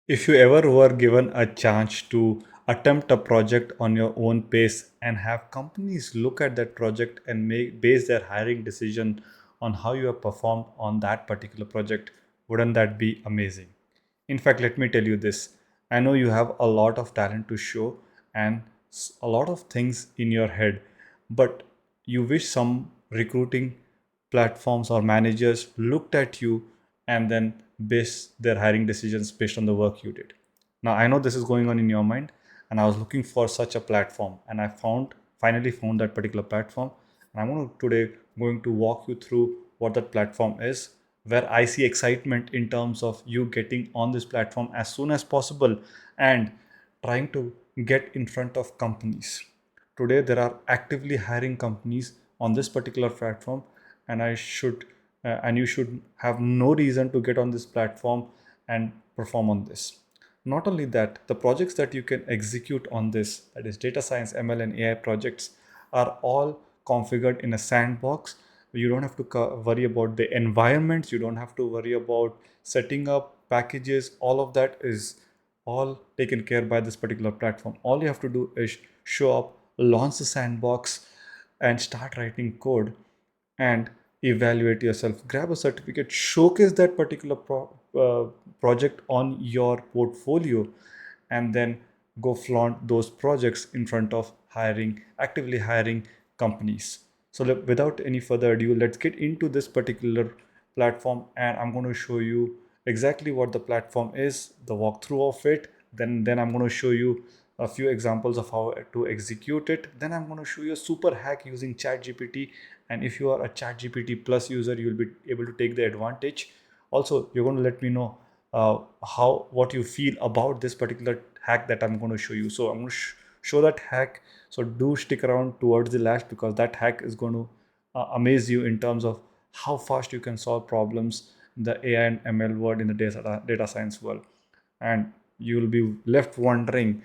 If you ever were given a chance to attempt a project on your own pace and have companies look at that project and base their hiring decision on how you have performed on that particular project, wouldn't that be amazing? In fact, let me tell you this. I know you have a lot of talent to show and a lot of things in your head, but you wish some recruiting platforms or managers looked at you and then base their hiring decisions based on the work you did. Now, I know this is going on in your mind, and I was looking for such a platform, and I finally found that particular platform. And I'm going to walk you through what that platform is, where I see excitement in terms of you getting on this platform as soon as possible and trying to get in front of companies. Today, there are actively hiring companies on this particular platform, and and you should have no reason to get on this platform and perform on this. Not only that, the projects that you can execute on this, that is data science, ML, and AI projects, are all configured in a sandbox. You don't have to worry about the environments, you don't have to worry about setting up packages. All of that is all taken care by this particular platform. All you have to do is show up, launch the sandbox, and start writing code and evaluate yourself. Grab a certificate, showcase that particular project on your portfolio, and then go flaunt those projects in front of actively hiring companies. So without any further ado, let's get into this particular platform, and I'm going to show you exactly what the platform is, the walkthrough of it. Then I'm going to show you a few examples of how to execute it. Then I'm going to show you a super hack using ChatGPT, and if you are a ChatGPT plus user, you'll be able to take the advantage. Also, you're going to let me know how what you feel about this particular hack that I'm going to show you. So I'm going to show that hack. So do stick around towards the last, because that hack is going to amaze you in terms of how fast you can solve problems in the AI and ML world, in the data science world. And you'll be left wondering,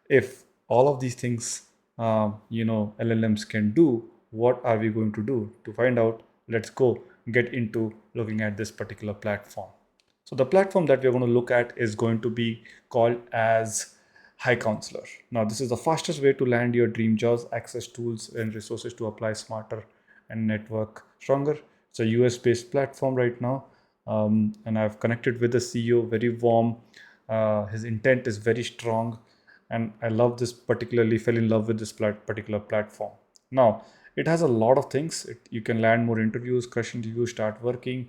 if all of these things LLMs can do, what are we going to do? To find out, let's go get into looking at this particular platform. So the platform that we're going to look at is going to be called as HiCounselor. Now, this is the fastest way to land your dream jobs, access tools and resources to apply smarter and network stronger. It's a US based platform right now, and I've connected with the CEO, very warm. His intent is very strong, and I love this particularly, fell in love with this particular platform. Now, it has a lot of things. You can land more interviews, crush interviews, start working,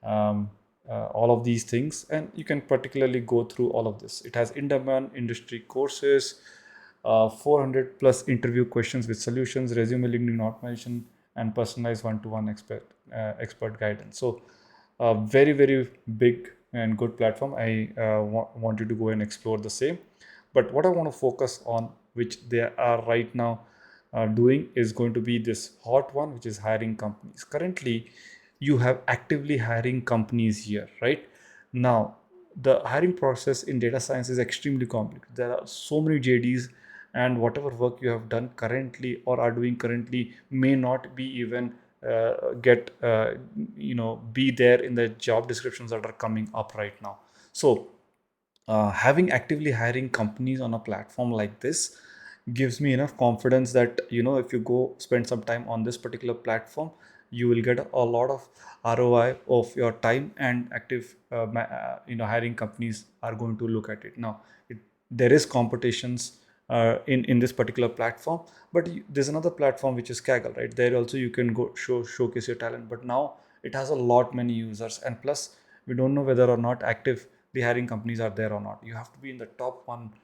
um, all of these things, and you can particularly go through all of this. It has in-demand industry courses, 400 plus interview questions with solutions, resume LinkedIn automation, and personalized one-to-one expert guidance. So very big and good platform. I want you to go and explore the same. But what I want to focus on, which they are right now doing, is going to be this hot one, which is hiring companies. Currently, you have actively hiring companies here, right? Now, the hiring process in data science is extremely complex. There are so many JDs, and whatever work you have done currently or are doing currently may not be even get be there in the job descriptions that are coming up right now. So having actively hiring companies on a platform like this gives me enough confidence that, if you go spend some time on this particular platform, you will get a lot of ROI of your time, and active hiring companies are going to look at it. Now, there is competitions in this particular platform, but there's another platform which is Kaggle, right? There also you can go showcase your talent, but now it has a lot many users, and plus we don't know whether or not active the hiring companies are there or not. You have to be in the top 4%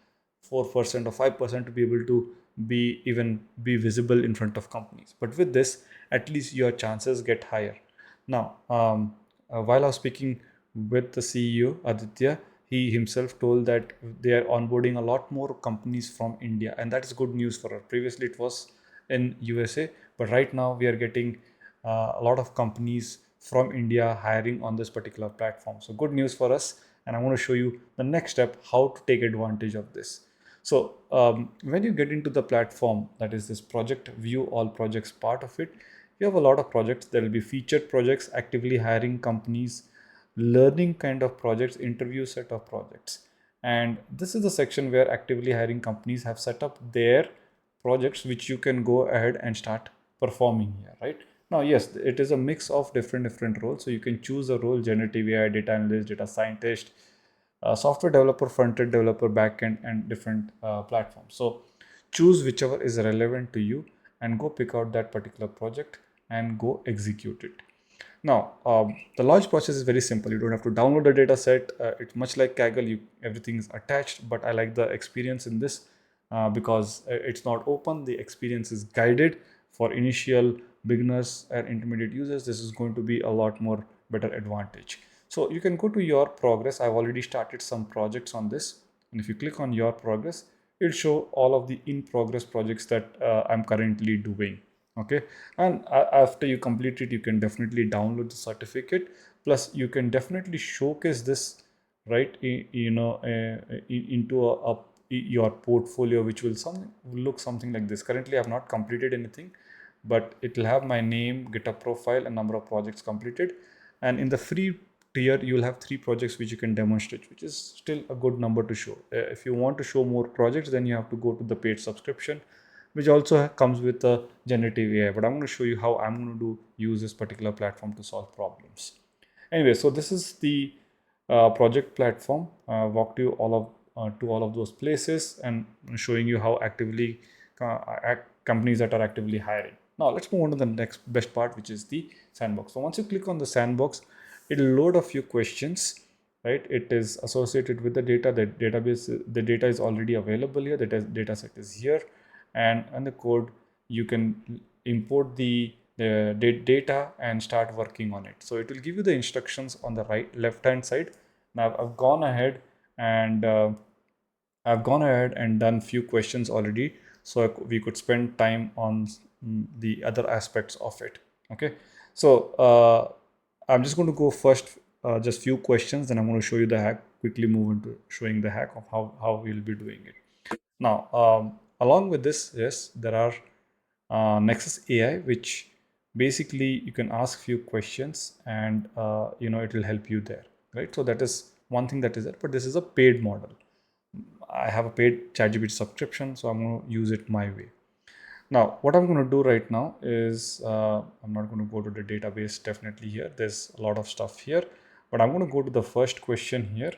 or 5% to be able to be visible in front of companies. But with this, at least your chances get higher. Now, while I was speaking with the CEO Aditya, he himself told that they are onboarding a lot more companies from India, and that is good news for us. Previously, it was in USA, but right now we are getting a lot of companies from India hiring on this particular platform. So good news for us, and I want to show you the next step, how to take advantage of this. So when you get into the platform, that is this project view all projects part of it, you have a lot of projects. There will be featured projects, actively hiring companies, learning kind of projects, interview set of projects. And this is the section where actively hiring companies have set up their projects, which you can go ahead and start performing here, right? Now, yes, it is a mix of different roles. So you can choose a role: generative AI, data analyst, data scientist, software developer, front-end developer, back-end, and different platforms. So choose whichever is relevant to you and go pick out that particular project and go execute it. Now, the launch process is very simple. You don't have to download the data set. It's much like Kaggle. Everything is attached, but I like the experience in this because it's not open. The experience is guided for initial beginners and intermediate users. This is going to be a lot more better advantage. So you can go to your progress. I've already started some projects on this. And if you click on your progress, it'll show all of the in progress projects that I'm currently doing. Okay, and after you complete it, you can definitely download the certificate. Plus you can definitely showcase this, right, into your portfolio, which will look something like this. Currently I have not completed anything, but it will have my name, GitHub profile, and number of projects completed. And in the free tier, you will have 3 projects which you can demonstrate, which is still a good number to show. If you want to show more projects, then you have to go to the paid subscription, which also comes with a generative AI. But I'm going to show you how I'm going to use this particular platform to solve problems. Anyway, so this is the project platform. Walked you all of to all of those places and showing you how actively companies that are actively hiring. Now let's move on to the next best part, which is the sandbox. So once you click on the sandbox, it'll load a few questions, right? It is associated with the data. The database, the data is already available here. The data set is here, and the code, you can import the data and start working on it. So it will give you the instructions on the left hand side. Now I've gone ahead and done few questions already, so we could spend time on the other aspects of it. Okay, so I'm just going to go first, just few questions, then I'm going to show you the hack, quickly move into showing the hack of how we'll be doing it. Now, along with this, yes, there are Nexus AI, which basically you can ask few questions and it will help you there, right? So that is one thing that is there, but this is a paid model. I have a paid ChatGPT subscription, so I'm going to use it my way. Now, what I'm going to do right now is I'm not going to go to the database definitely here. There's a lot of stuff here, but I'm going to go to the first question here,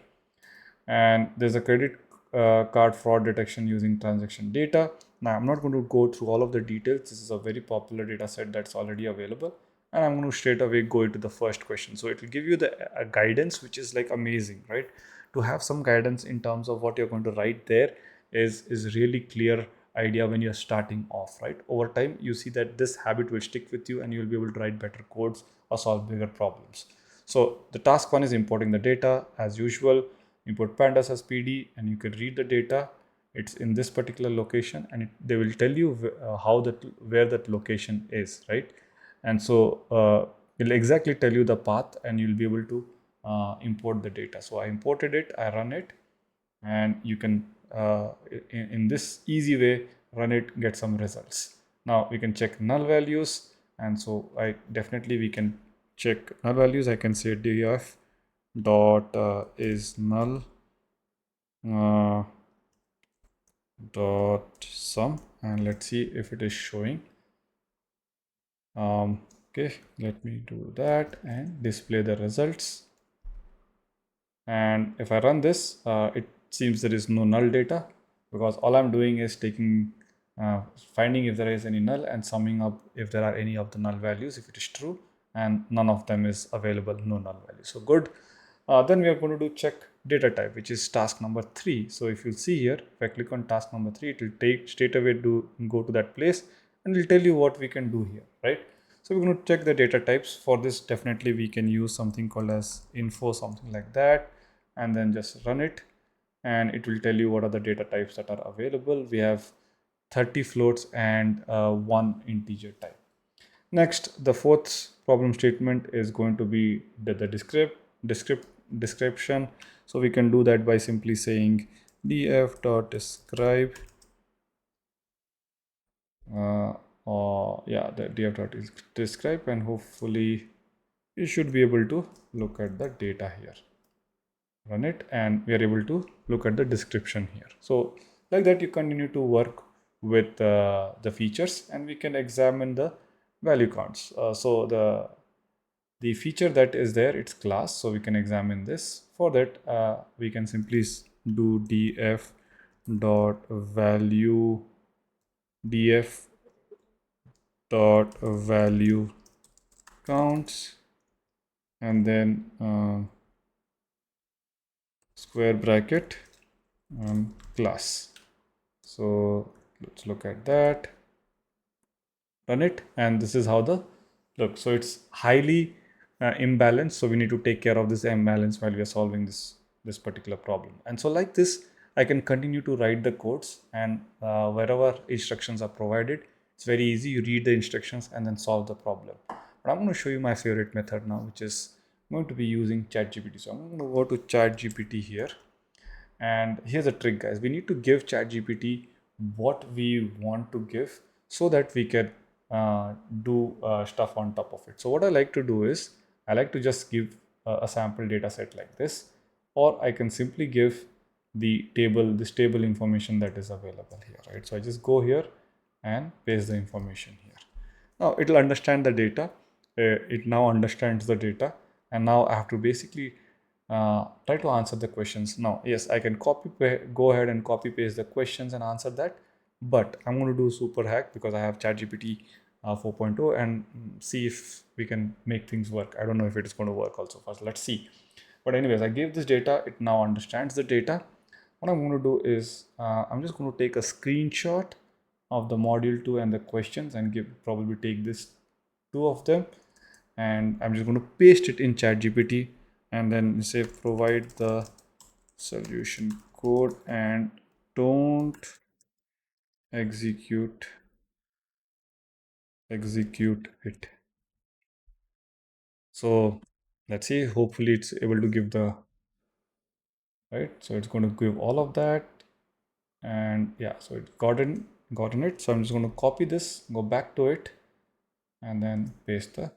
and there's a credit card fraud detection using transaction data. Now I'm not going to go through all of the details. This is a very popular data set that's already available, and I'm going to straight away go into the first question. So it will give you the guidance, which is like amazing, right? To have some guidance in terms of what you're going to write there is really clear idea when you're starting off, right? Over time you see that this habit will stick with you and you'll be able to write better codes or solve bigger problems. So the task one is importing the data as usual. Import pandas as PD, and you can read the data. It's in this particular location, and they will tell you where that location is, right? And so it'll exactly tell you the path, and you'll be able to import the data. So I imported it, I run it, and you can in this easy way run it, get some results. Now we can check null values, and so we can check null values. I can say df dot is null uh, dot sum, and let's see if it is showing. Okay, let me do that and display the results. And if I run this, it seems there is no null data, because all I'm doing is taking finding if there is any null and summing up if there are any of the null values, if it is true, and none of them is available, no null value. So good. Then we are going to do check data type, which is task number 3. So if you see here, if I click on task number 3, it will take straight away to go to that place and it will tell you what we can do here, right? So we're going to check the data types. For this, definitely we can use something called as info, something like that, and then just run it, and it will tell you what are the data types that are available. We have 30 floats and 1 integer type. Next, the fourth problem statement is going to be the description. So we can do that by simply saying df.describe or yeah, the df.describe, and hopefully you should be able to look at the data here, run it, and we are able to look at the description here. So like that, you continue to work with the features, and we can examine the value counts. So the feature that is there, it's class, so we can examine this. For that, we can simply do df dot value df dot value counts, and then square bracket class. So let's look at that, run it, and this is how the look. So it's highly imbalanced, so we need to take care of this imbalance while we are solving this particular problem. And so like this, I can continue to write the codes, and wherever instructions are provided, it's very easy. You read the instructions and then solve the problem. But I'm going to show you my favorite method now, which is going to be using ChatGPT. So I'm going to go to ChatGPT here. And here's a trick, guys. We need to give ChatGPT what we want to give so that we can do stuff on top of it. So what I like to do is I like to just give a sample data set like this, or I can simply give this table information that is available here, right? So I just go here and paste the information here. Now it will understand the data. It now understands the data, and now I have to basically try to answer the questions. Now, yes, I can go ahead and copy paste the questions and answer that, but I'm going to do super hack because I have ChatGPT 4.0 and see if we can make things work. I don't know if it is going to work also. First, let's see. But anyways, I gave this data. It now understands the data. What I'm going to do is I'm just going to take a screenshot of the module 2 and the questions and probably take this two of them, and I'm just going to paste it in ChatGPT, and then say provide the solution code and don't execute it. So let's see, hopefully it's able to give the right. So it's going to give all of that, and yeah, so it's gotten it. So I'm just going to copy this, go back to it, and then paste the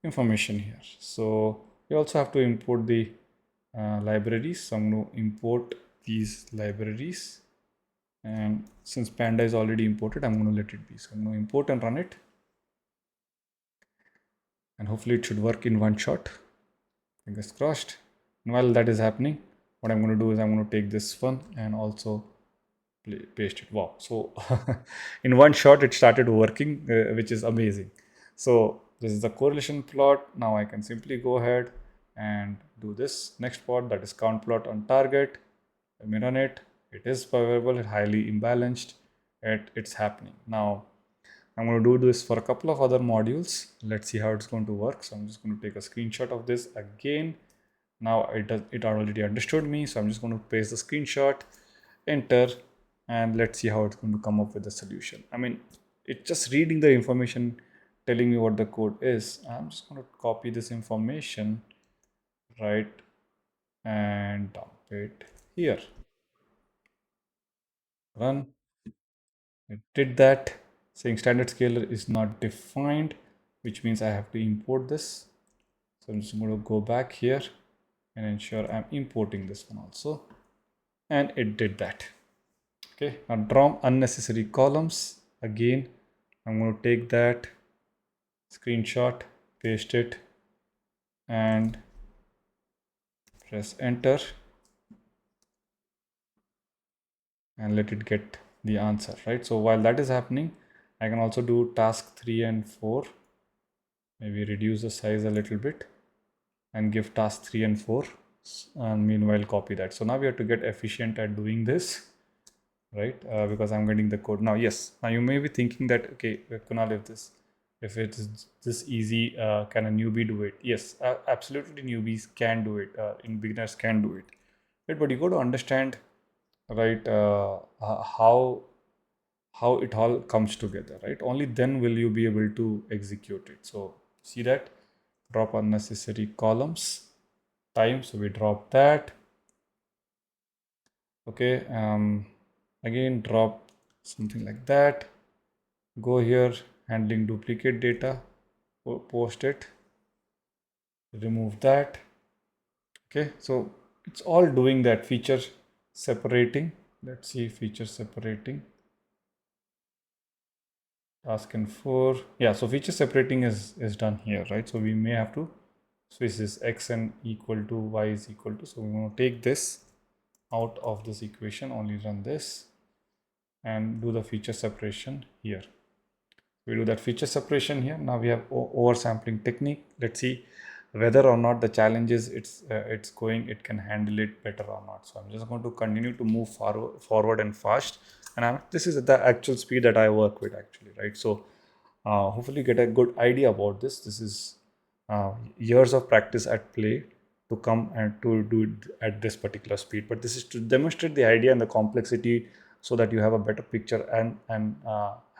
information here. So we also have to import the libraries. So I'm going to import these libraries, and since Panda is already imported, I'm going to let it be. So I'm going to import and run it, and hopefully it should work in one shot. Fingers crossed. And while that is happening, what I'm going to do is I'm going to take this one and also paste it. Wow, so in one shot it started working, which is amazing. So this is the correlation plot. Now I can simply go ahead and do this next plot, that is count plot on target. Let me run it. It is favorable, highly imbalanced. It's happening. Now I'm going to do this for a couple of other modules. Let's see how it's going to work. So I'm just going to take a screenshot of this again. Now it already understood me, so I'm just going to paste the screenshot, enter, and let's see how it's going to come up with the solution. I mean, it's just reading the information, telling me what the code is. I'm just going to copy this information, right, and dump it here. Run. It did that, saying standard scalar is not defined, which means I have to import this. So I'm just going to go back here and ensure I'm importing this one also, and it did that. Okay, now draw unnecessary columns. Again, I'm going to take that screenshot, paste it, and press enter, and let it get the answer, right? So while that is happening, I can also do task 3 and 4, maybe reduce the size a little bit and give task 3 and 4, and meanwhile copy that. So now we have to get efficient at doing this, right? Because I'm getting the code now. Yes, now you may be thinking that, okay, Kunal, if it is this easy, can a newbie do it? Yes, absolutely, newbies can do it, in beginners can do it, right? But you got to understand, right, how it all comes together, right? Only then will you be able to execute it. So see that, drop unnecessary columns time, so we drop that. Okay, again drop something like that, go here, handling duplicate data, post it, remove that. Okay, so It's all doing that feature separating. Let's see, feature separating. Task and 4. Yeah, so feature separating is done here, right? So we may have to switch this x n equal to y is equal to. So we want to take this out of this equation, only run this and do the feature separation here. We do that feature separation here. Now we have oversampling technique. Let's see whether or not the challenges it's going, it can handle it better or not. So I'm just going to continue to move forward and fast, and this is at the actual speed that I work with actually, right? So hopefully get a good idea about this. This is years of practice at play to come and to do it at this particular speed, but this is to demonstrate the idea and the complexity so that you have a better picture and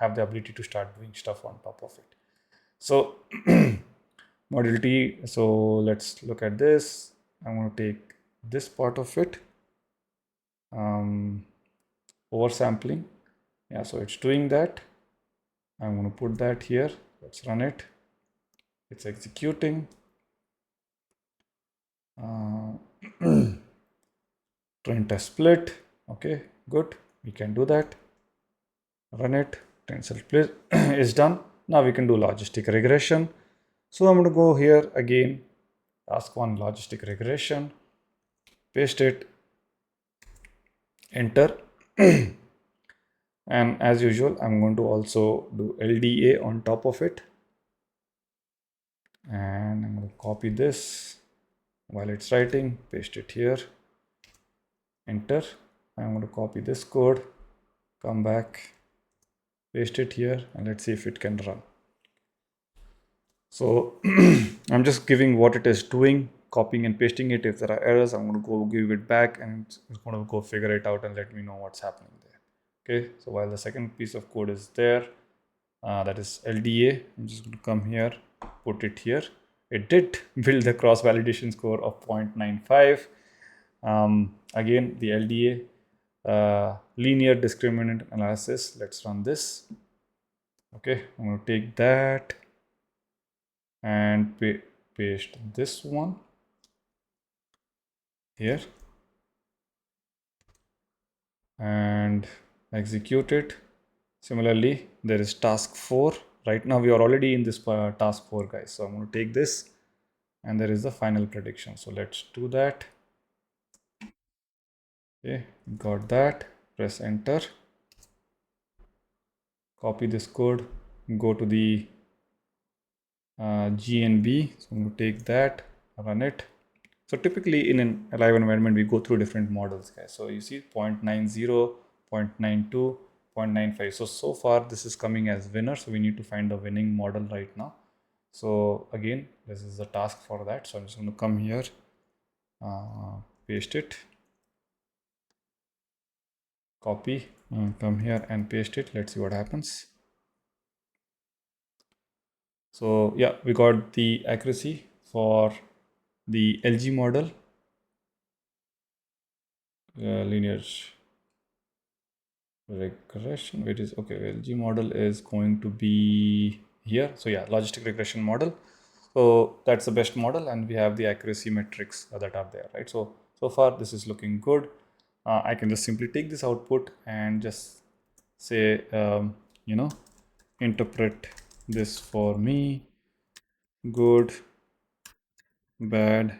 have the ability to start doing stuff on top of it. So module T, so let's look at this. I'm going to take this part of it, oversampling. Yeah, so it's doing that. I'm going to put that here. Let's run it. It's executing. Train test split. Okay, good. We can do that. Run it. Train test split is done. Now we can do logistic regression. So I'm going to go here again. Task 1 logistic regression. Paste it. Enter. And as usual, I'm going to also do LDA on top of it. And I'm going to copy this while it's writing. Paste it here. Enter. I'm going to copy this code. Come back. Paste it here and let's see if it can run. So I'm just giving what it is doing, copying and pasting it. If there are errors, I'm going to go give it back and it's going to go figure it out and let me know what's happening there. Okay, so while the second piece of code is there, that is LDA, I'm just going to come here, put it here. It did build the cross validation score of 0.95. Again, the LDA, linear discriminant analysis. Let's run this. Okay, I'm going to take that and paste this one here and execute it. Similarly, there is task 4. Right now we are already in this task 4, guys. So I'm going to take this and there is the final prediction. So let's do that. Okay, got that. Press enter. Copy this code. Go to the GNB. So I'm going to take that, run it. So typically in an live environment, we go through different models, guys. So you see 0.90, 0.92, 0.95. So far this is coming as winner. So we need to find the winning model right now. So again, this is the task for that. So I'm just going to come here, paste it, copy, come here and paste it. Let's see what happens. So yeah, we got the accuracy for the LG model, linear regression. It is okay. LG model is going to be here. So yeah, logistic regression model. So that's the best model, and we have the accuracy metrics that are there, right? So far this is looking good. I can just simply take this output and just say, interpret this for me. Good, bad.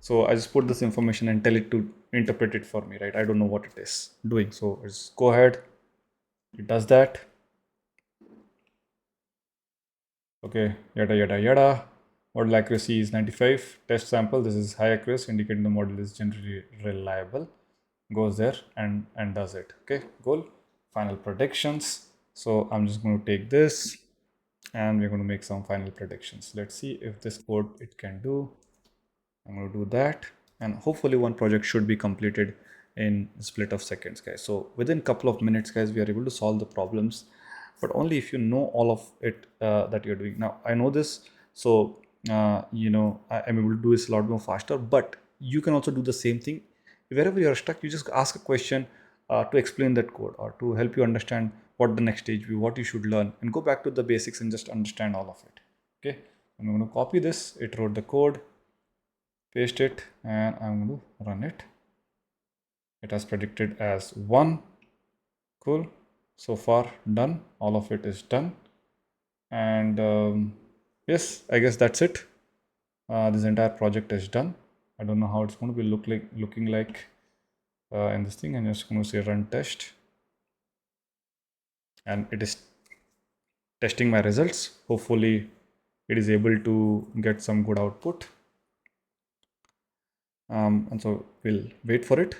So I just put this information and tell it to interpret it for me, right? I don't know what it is doing. So just go ahead. It does that. Okay, yada yada yada. Model accuracy is 95. Test sample, this is high accuracy, indicating the model is generally reliable. Goes there and does it. Okay, goal. Final predictions. So I'm just going to take this and we're going to make some final predictions. Let's see if this code it can do. I'm going to do that, and hopefully one project should be completed in a split of seconds, guys. So within a couple of minutes, guys, we are able to solve the problems, but only if you know all of it that you're doing. Now I know this, so I'm able to do this a lot more faster, but you can also do the same thing. Wherever you're stuck, you just ask a question to explain that code or to help you understand what the next stage be, what you should learn, and go back to the basics and just understand all of it. Okay, I'm going to copy this. It wrote the code. paste it, and I'm going to run it. It has predicted as 1. Cool. So far done. All of it is done. And yes, I guess that's it. This entire project is done. I don't know how it's going to be looking like in this thing. I'm just going to say run test, and it is testing my results. Hopefully it is able to get some good output. And so we'll wait for it.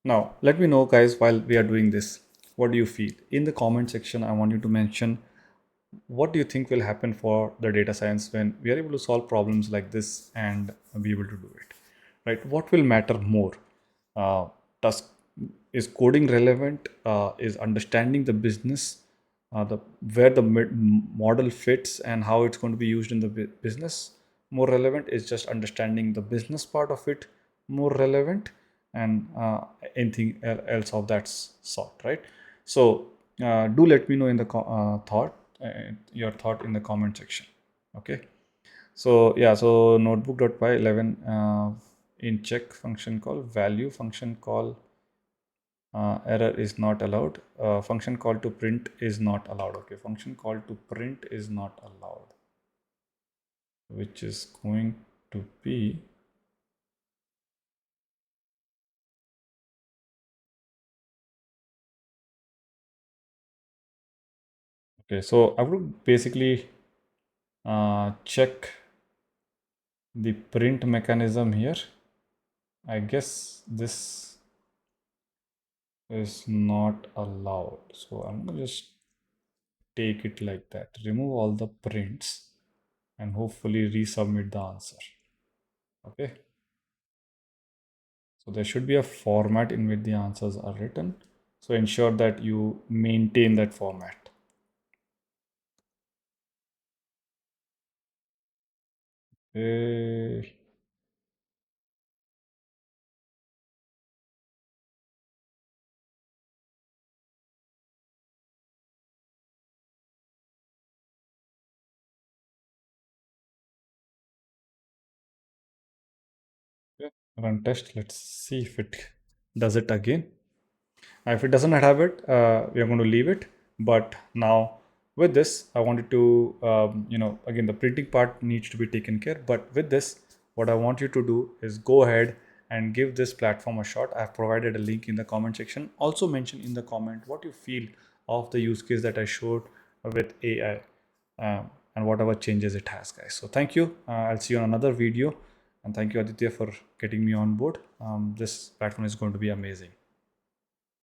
Now let me know, guys, while we are doing this, what do you feel? In the comment section, I want you to mention what do you think will happen for the data science when we are able to solve problems like this and be able to do it, right? What will matter more? uh, does Is coding relevant? Is understanding the business, the where the model fits and how it's going to be used in the business more relevant? Is just understanding the business part of it more relevant? And anything else of that sort, right? So do let me know in the your thought in the comment section. Okay. So yeah, so notebook.py 11 in check function call, value function call, error is not allowed. Function call to print is not allowed. Okay, function call to print is not allowed, which is going to be okay. So I would basically check the print mechanism here. I guess this is not allowed. So I'm gonna just take it like that. Remove all the prints and hopefully resubmit the answer. Okay. So there should be a format in which the answers are written. So ensure that you maintain that format. Okay. Yeah. Run test. Let's see if it does it again. If it doesn't have it, we are going to leave it. But now with this, I wanted to, again, the printing part needs to be taken care. But with this, what I want you to do is go ahead and give this platform a shot. I've provided a link in the comment section. Also mention in the comment what you feel of the use case that I showed with AI, and whatever changes it has, guys. So thank you. I'll see you on another video. And thank you, Aditya, for getting me on board. This platform is going to be amazing.